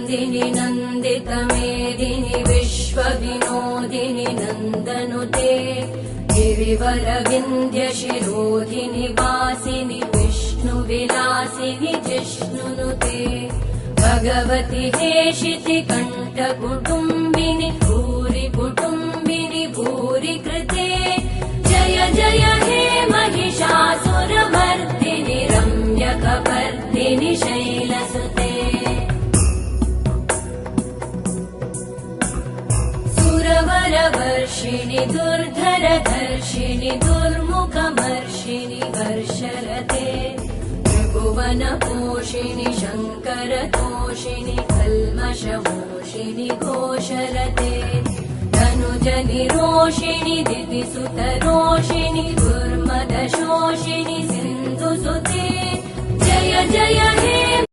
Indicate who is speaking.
Speaker 1: नन्दिनि नन्दितमेदिनि विश्वविनोदिनि नन्दनुते गिरिवरविन्ध्यशिरोधिनि वासिनि विष्णुविलासिनि जिष्णुनुते भगवति हेशिति कण्ठकुटुम्बिनि भूरि कुटुम्बिनि भूरि कृते जय जय हे महिषासुरमर्दिनि रम्यकपर्दिनि शैलसुते सुरवरवर्षिणि दुर्धरधर्षिणि दुर्मुखमर्षिणि वर्षरते त्रिभुवनपोषिणि शङ्करतोषिणि कल्मषमोषिणि घोषरते धनुजनिरोषिणि दितिसुतरोषिणि दुर्मदशोषिणि सिन्धुसुते जय जय हे